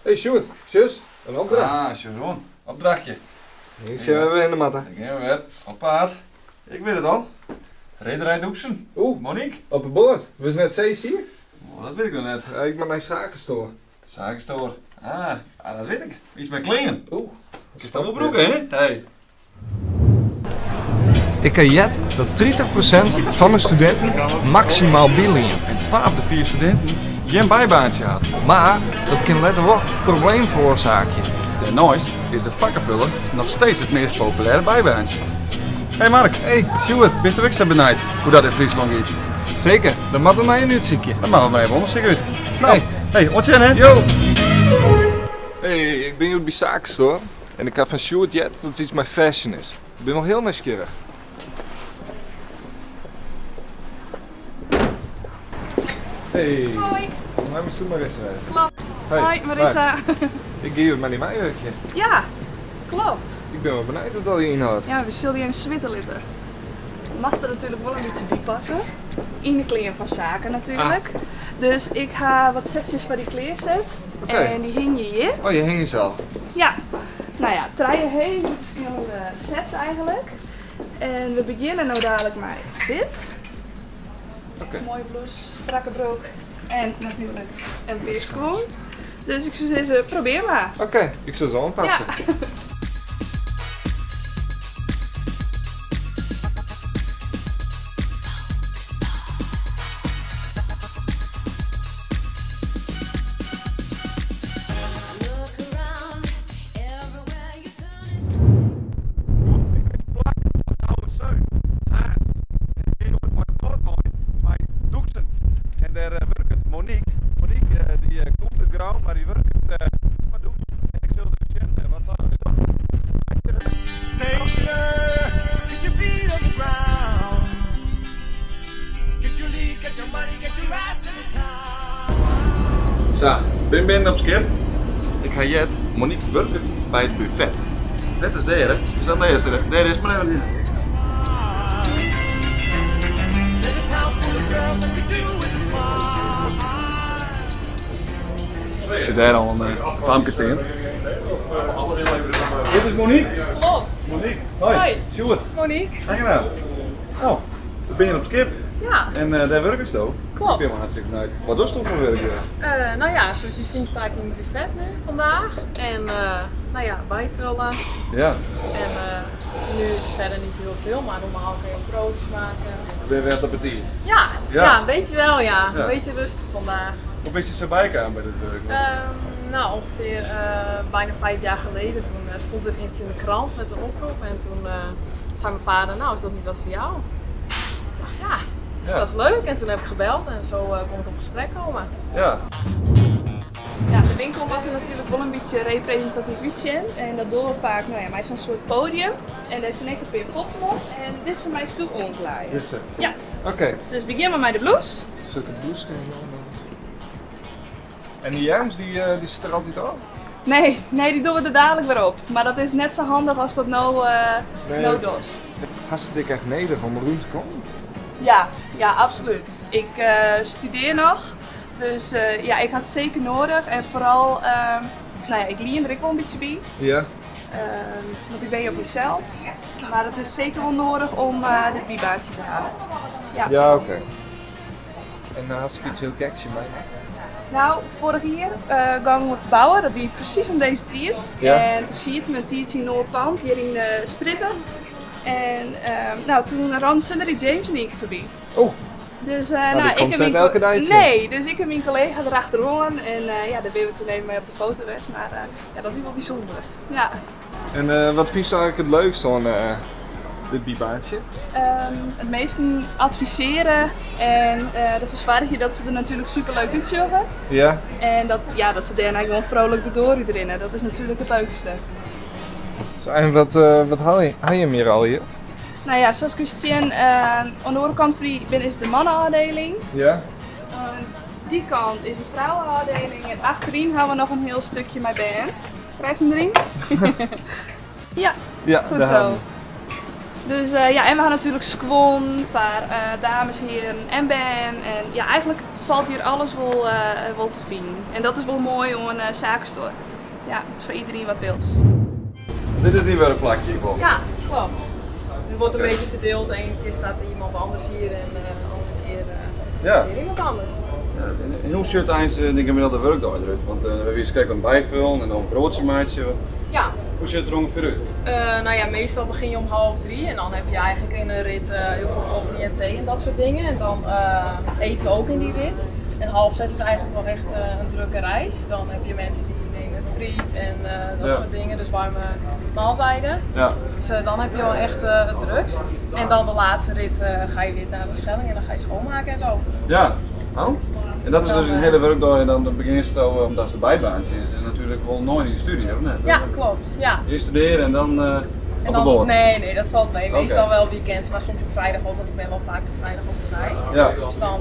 Hey Sjoerd, zus, een opdracht. Ah, Sharon, opdrachtje. Hier zijn we in de matten. Ik ga weer op paard. Ik weet het al. Rederij Doeksen. Oeh, Monique. op het boord. We zijn net steeds hier. Oh, dat weet ik nog net. Ik ben naar zakenstoor. Zakenstoor. Dat weet ik. Iets met klingen. Oeh. Is dat wel broeken, hè? Hey. Ik kan jet dat 30% van de studenten maximaal billen. En 12 de 4 studenten geen bijbaantje had. Maar dat kan letter wel een probleem veroorzaken. Daarnaast is de vakkenvuller nog steeds het meest populaire bijbaantje. Hey Mark. Hey Sjoerd, Bist du ook zo benieuwd hoe dat in Friesland gaat? zeker, dan moet er naar je nu ziekje. Dan maken we maar even onderzoek uit. Nou, hey, ontzien hè? Yo! Hey, ik ben hier bij zakenstoor. En ik heb van Sjoerd jet dat het iets met fashion is. Ik ben wel heel nieuwsgierig. Hey. Hoi, Mijn is toen Marissa. klopt. Hey. Hoi Marissa. Ik geef het met die meijurkje. Ja, klopt. Ik ben wel benieuwd wat al je inhoudt. Ja, we zullen hier een zwitterlitten. Mag er natuurlijk wel een beetje bij passen. In de kleren van zaken natuurlijk. Dus ik ga wat setjes van die kleerzet. Oké. En die hing je hier. Oh, je hing ze al. Ja, nou ja, draaien hele verschillende sets eigenlijk. En we beginnen nou dadelijk met dit. Oké. Mooie blouse, strakke broek en natuurlijk een weerschoen. Dus ik zou zeggen, probeer maar. Oké, ik zal zo aanpassen. Ja. En daar werkt Monique. Monique die komt uit Grauw, maar die werkt van Doeksen. En ik zal het even zeggen, wat zou je dan? Sailor, get your feet on the ground. Get your lead, get your money, get your ass in the town. Zo, ben op skip. Ik ga jet. Monique werkt bij het buffet. Het buffet is daar, hè? Dus dan daar is maar even. There's a town full of girls that can do with a smile. Zit daar al een famke staan. Dit is Monique. Klopt. Monique. Hoi. Hoi. Sjoerd. Monique. Aangenaam. Oh, dan ben je op skip. Ja, En daar werken ze toch? Klopt. Ik ben wel hartstikke benieuwd. Wat doe je voor werk? Nou ja, zoals je ziet sta ik in het buffet nu vandaag. En nou ja, bijvullen. Ja. En nu is het verder niet heel veel, maar normaal kun je ook broodjes maken. Ben je weer op appetit? Ja, Ja. ja, een beetje wel ja. Ja. Een beetje rustig vandaag. Hoe is je zo bijgaan bij dit werk? Nou, ongeveer bijna 5 jaar geleden toen stond er iets in de krant met een oproep. En toen zei mijn vader, nou is dat niet wat voor jou? Ik dacht ja, Ja. dat is leuk. En toen heb ik gebeld en zo kon ik op gesprek komen. Ja. ja, de winkel mag er natuurlijk wel een beetje representatief uitzien. En dat doen we vaak, nou ja, mij is een soort podium. En daar is een keer poppen op. En dit is mij toe omklaaien. Is ze. Ja, Oké. dus begin maar met de blouse. Zulke blouse. En die jams, die zitten er altijd al? Nee, die doen we er dadelijk weer op. Maar dat is net zo handig als dat nou dorst. Hast het ik echt neder om erin te komen? Ja, absoluut. Ik studeer nog, dus ja, ik had het zeker nodig. En vooral, nou ja, ik leer er ook wel een beetje bij. Ja. Want ik ben je op mezelf. Maar het is zeker wel nodig om dit bijbaantje te halen. Ja. Ja, oké. En dan had ik iets heel geks in mij. Nou, vorig jaar gingen we verbouwen, dat wie precies om deze tijd. Ja. En toen zie je het met die in Noordpand, hier in de Stritten. En nou, toen rand Sunday James en ik voorbij. Oh, Dus die komt heb uit elke dag, zeg. Nee, dus ik heb mijn collega erachteraan en ja, daar ben we toen even mee op de foto geweest. Maar ja, dat is wel bijzonder. Ja. en wat vind je eigenlijk het leukste aan dit bibaantje? Het meeste adviseren en ervoor zorg je dat ze er natuurlijk super leuk uitzien. Ja. En dat ze daar eigenlijk gewoon vrolijk de door rennen. Dat is natuurlijk het leukste. Zo, en wat haal je meer al hier? Nou ja, zoals ik zie, aan de andere kant van die is de mannenafdeling. Ja. Aan die kant is de vrouwenafdeling en achterin gaan we nog een heel stukje met band. Krijg je hem erin? Ja, Ja, goed daar zo. gaan we. Dus ja, en we gaan natuurlijk squon voor dames, heren en band. En ja, eigenlijk valt hier alles wel te vinden. En dat is wel mooi om een zakenstore. Ja, is voor iedereen wat wils. Dit is die werkplekje hiervan. Ja, klopt. Het wordt een beetje verdeeld. Eén keer staat er iemand anders hier en de andere keer weer iemand anders. En hoe zit eigenlijk de gemiddelde werkdag eruit? Want we hebben hier een bijvullen en dan een broodje maatje. Ja. Hoe ziet het er ongeveer uit? Nou ja, meestal begin je om 2:30 en dan heb je eigenlijk in een rit heel veel koffie en thee en dat soort dingen. En dan eten we ook in die rit. En 5:30 is eigenlijk wel echt een drukke reis. Dan heb je mensen die nemen friet en dat soort dingen, dus warme maaltijden. Ja. Dus dan heb je wel echt het drukst. En dan de laatste rit ga je weer naar de Schelling en dan ga je schoonmaken en zo. Ja. Oh. En dat is dus een hele werkdag en dan begin je omdat het de bijbaantje is en natuurlijk wel nooit in de studie, of net? Ja, klopt. Ja. Eerst studeren en dan En op de boord? Nee, dat valt mee. Oké. Meestal wel weekends, maar soms op vrijdag ook, want ik ben wel vaak de vrijdag ook vrij. Ja. Dus dan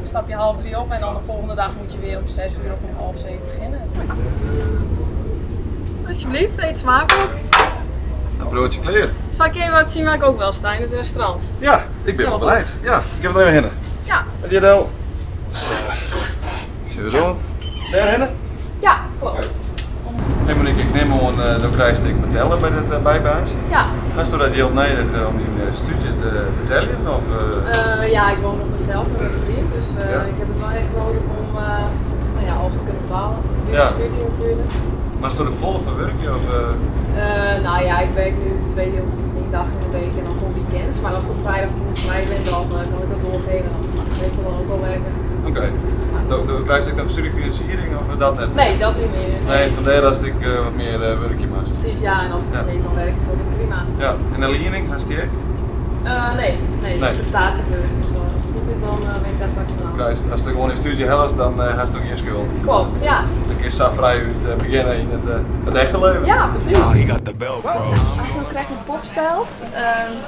stap je 2:30 op en dan de volgende dag moet je weer om 6 uur of om 6:30 beginnen. Alsjeblieft, eet smakelijk. Een broodje kleren. Zal ik je even laten zien waar ik ook wel sta in het restaurant? Ja, ik ben wel Ja, bereid. Ja, ik heb het even hinnen. Ja. Met je del. Zullen we zo? Daar hinnen? Ja, klopt. Hey Monique, ik neem al een kruisstuk betellen bij dit bijbaantje. Ja. Hast u dat heel nodig om die studie te betalen? Of, Ja, ik woon op mezelf met mijn vriend, dus ik heb het wel echt nodig om alles te kunnen betalen. Die studie natuurlijk. Maar is het er vol van werk? Of, Nou ja, ik werk nu 2 of 3 dagen in de week en dan gewoon weekends. Maar als ik op vrijdag bijvoorbeeld vrij ben, dan kan ik dat doorgeven en dan mag ik meestal dan ook wel werken. Oké. Krijg ik nog studiefinanciering of dat net? Nee, dat niet meer. Nee, vandaar dat ik wat meer werkje maak. Precies, ja, en als ik dat deed, dan werk ik zo prima. Ja, en de lening, hast die ook? Nee, de statiebeurs. Dus als het goed is, dan ben ik daar straks vanaf. Als je gewoon in studie helpt, dan hast je ook geen schuld. Klopt, ja. Dan kun je zo vrij uit beginnen in het echte leven. Ja, precies. Oh, he got the Velcro. Als je nou krijgt een pop stelt,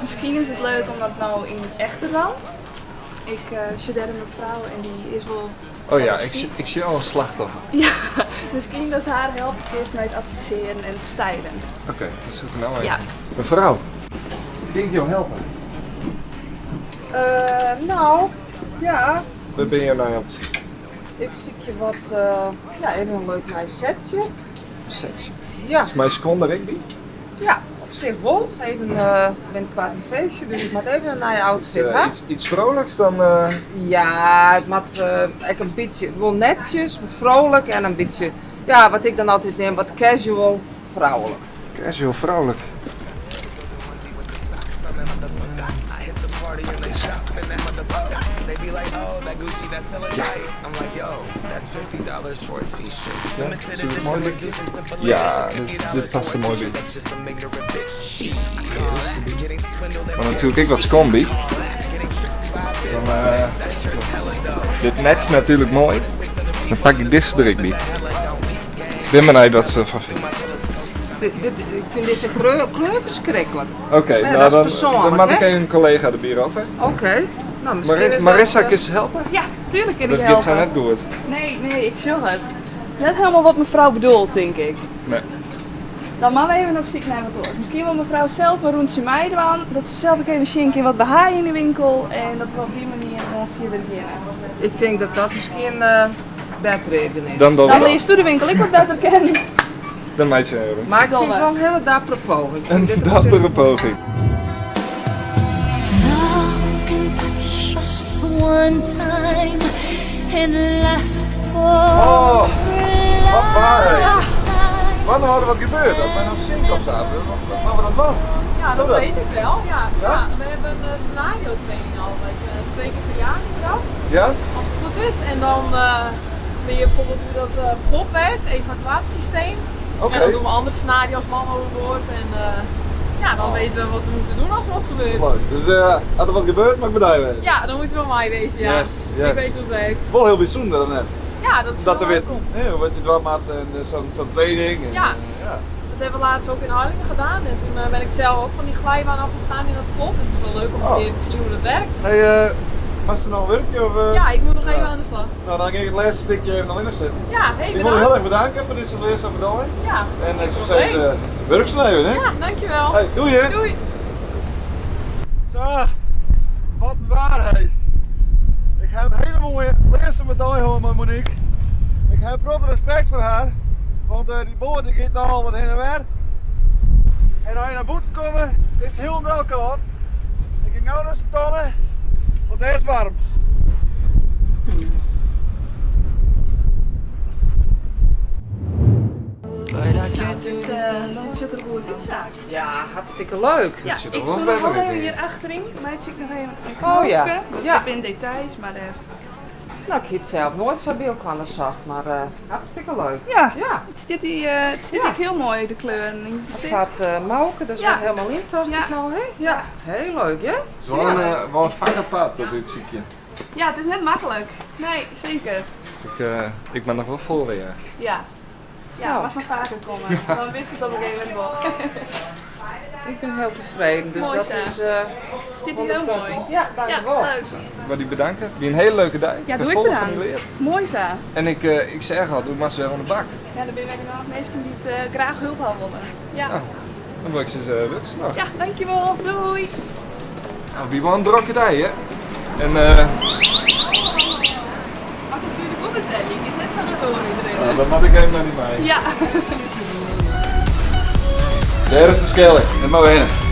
misschien is het leuk om dat nou in het echte dan. Ik studeer een vrouw en die is wel... Oh ja, ik zie al een slachtoffer. Ja, misschien dat haar helpt is bij het adviseren en het stylen. Oké, dat zoek ik nou even. Ja. Mevrouw, ik denk jou helpen. Nou, ja, Waar ben je nou op te zien? ik zie je wat, even een leuk nice setje. Sexy. Ja, Is mijn seconde rugby? ja, op zich wel. Even, ben kwaad een feestje, dus ik moet even een naar je outfit, hè? Iets vrolijks dan... Ja, het moet ik een beetje, wel netjes, vrolijk en een beetje, ja, wat ik dan altijd neem, wat casual, vrouwelijk. Casual vrouwelijk. Ja, dit past er mooi bij. Maar natuurlijk ik wat scombi. Dit matcht natuurlijk mooi. Dan pak ik dit strik bij. Ik ben benieuwd wat ze van vindt. Ik vind deze kleur verschrikkelijk. Oké, Ja, nou dat is dan persoonlijk, maak ik hè? even een collega de bier over. Oké, nou misschien is dat, Marissa, kun je ze helpen? Ja, tuurlijk kan ik Dat gaat helpen. zo net goed. Nee, ik zeg het. Net helemaal wat mevrouw bedoelt, denk ik. Nee. Dan maar we even op zoek naar wat door. Misschien wil mevrouw zelf een rondje mij doen, dat ze zelf ook even schenken wat bij haar in de winkel en dat we op die manier gewoon verder beginnen. ik denk dat dat misschien beter even is. Dan Dan wil je stoerwinkel ik wat beter kennen. Dan maakt je even. Maar ik vind Wel het wel een hele dappere poging. Ik vind dit Een op zich- dappere poging. Love can touch us one time and last for Oh, wat waar hè? a lifetime. Wat nou er wat gebeurd? Dat mijn zink of staat. Wat gaan we dan doen? Ja, dat dat? weet ik wel. Ja. We hebben een scenario training altijd. 2 keer per jaar doen we dat. Ja? Als het goed is. En dan leer je bijvoorbeeld hoe dat vlot werkt, evacuatiesysteem. Oké. En dan doen we andere scenario's, man overboord. En dan weten we wat we moeten doen als er wat gebeurt. Leuk. Dus als er wat gebeurt, mag ik bij weten. Ja, dan moeten we mij wezen, ja. Yes, yes. Ik weet hoe het werkt. Wel heel bijzonder dan net. Ja, dat is Dat er wel weer, welkom. wat je dwam had en zo'n training. En, Ja. ja. Dat hebben we laatst ook in Harlingen gedaan. En toen ben ik zelf ook van die glijbaan afgegaan in dat vlot. Dus het is wel leuk om een keer te zien hoe dat werkt. Hey, was er nog een werkje? Of, Ja, ik moet nog even aan de slag. Nou, dan ga ik het laatste stukje even nog in zetten. Ja, hey, Ik wil je heel bedankt. erg bedanken voor deze eerste bedoeling. Ja, En ik zou zeggen, werksleven hè? ja, dankjewel. Hey, doei hè? Doei. Zo, wat een waarheid. Ik heb een hele mooie eerste medaille hoor met Monique. Ik heb groot respect voor haar, want die boot die gaat nogal wat heen en weer. En als je naar boeten komt, is het heel snel koud. Ik ging nou naar staan, want het is warm. Dit zit er goed in. Ja, hartstikke leuk. Ja, zit ik er wel zal bij nog wel erin. even hier achterin. Maar het zit nog even een Oh, ja. knopje. Ja. Ik ben details, maar Nou, ik heb het zelf nooit zo bij elkaar zag, maar hartstikke leuk. ja, Ja, het zit hier ook heel mooi, de kleuren. In het gaat mauken, dus Ja. wordt helemaal in, dacht Ja. ik nou, hè? Ja, heel leuk, hè? Het is wel een vak apart, dat dit ziekje. Ja, het is net makkelijk. Nee, zeker. Dus ik ben nog wel voor, ja. Ja. Ja, Nou. mag nog vaker komen. Dan wist het op een gegeven moment wel. Ik ben heel tevreden, dus Mooi dat zo. is... Het zit hier heel mooi. Ja, Ja, dankjewel. leuk. Wil die bedanken. Wie een hele leuke dag. Ja, Ik ben doe ik vol van bedankt. geleerd. Mooi zo. En ik zeg al, doe maar zo aan de bak. Ja, dan ben ik nog mensen die het graag hulp hadden. Ja. Ja. Dan wil ik ze luks nog. Ja, dankjewel. Doei. Nou, wie wel een drokke dag, hè? En Als natuurlijk ook een telling. Ik net zo door iedereen. dan mag ik even naar die mij. Ja. Daar is de skele. Dat mag we heen.